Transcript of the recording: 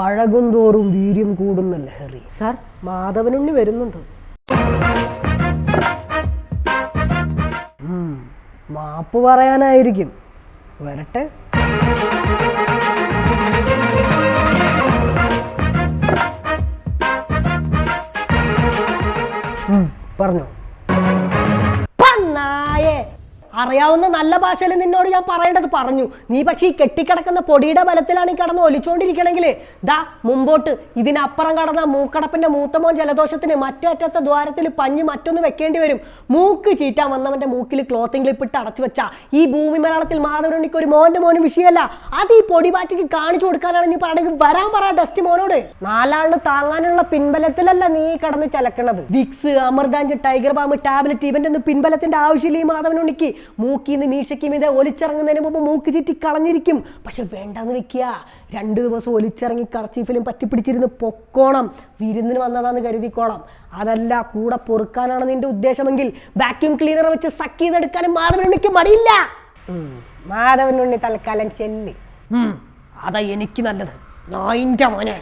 പഴകും തോറും വീര്യം കൂടുന്ന ലഹരി. സാർ, മാധവനുണ്ണി വരുന്നുണ്ട്. മാപ്പ് പറയാനായിരിക്കും. വരട്ടെ. പറഞ്ഞോ. അറിയാവുന്ന നല്ല ഭാഷയിൽ നിന്നോട് ഞാൻ പറയേണ്ടത് പറഞ്ഞു. നീ പക്ഷേ ഈ കെട്ടിക്കിടക്കുന്ന പൊടിയുടെ ബലത്തിലാണ് ഈ കടന്ന് ഒലിച്ചോണ്ടിരിക്കണമെങ്കിൽ ദാ മുമ്പോട്ട് ഇതിനപ്പുറം കടന്ന മൂക്കടപ്പിന്റെ മൂത്തമോൻ ജലദോഷത്തിന് മറ്റേ അറ്റത്തെ ദ്വാരത്തിൽ പഞ്ഞ് മറ്റൊന്ന് വെക്കേണ്ടി വരും. മൂക്ക് ചീറ്റാൻ വന്നവന്റെ മൂക്കിൽ ക്ലോത്തിങ് ക്ലിപ്പിട്ട് അടച്ചു വെച്ച ഈ ഭൂമി മലയാളത്തിൽ മാധവനുണ്ണിക്ക് ഒരു മോനും വിഷയമല്ല. അത് ഈ പൊടി ബാറ്റിക്ക് കാണിച്ചു കൊടുക്കാനാണ് നീ പറയണമെങ്കിൽ വരാൻ പറ ഡസ്റ്റ് മോനോട്. നാലാളിന് താങ്ങാനുള്ള പിൻബലത്തിലല്ല നീ കടന്ന് ചലക്കണത്. വിക്സ്, അമൃതാഞ്ച്, ടൈഗർ ബാം, ടാബ്ലറ്റ് ഇവന്റെ ഒന്നും പിൻബലത്തിന്റെ ആവശ്യമില്ല ഈ മാധവനുണ്ണിക്ക്. മൂക്കിന്ന് മീശയ്ക്കും ഇത് ഒലിച്ചിറങ്ങുന്നതിന് മുമ്പ് മൂക്ക് ചീറ്റി കളഞ്ഞിരിക്കും. പക്ഷെ വേണ്ടെന്ന് വെക്കുക. 2 ദിവസം ഒലിച്ചിറങ്ങി കർച്ചീഫിലും പറ്റിപ്പിടിച്ചിരുന്ന് പൊക്കോണം. വിരുന്നിന് വന്നതാന്ന് കരുതിക്കോണം. അതല്ല കൂടെ പൊറുക്കാനാണ് നിന്റെ ഉദ്ദേശമെങ്കിൽ വാക്യൂം ക്ലീനർ വെച്ച് സക്ക് ചെയ്തെടുക്കാനും മാധവനുണ്ണിക്ക് മടിയില്ല. മാധവനുണ്ണി തൽക്കാലം ചെല്ലി. അതാ എനിക്ക് നല്ലത്. നായിന്റെ മോനെ.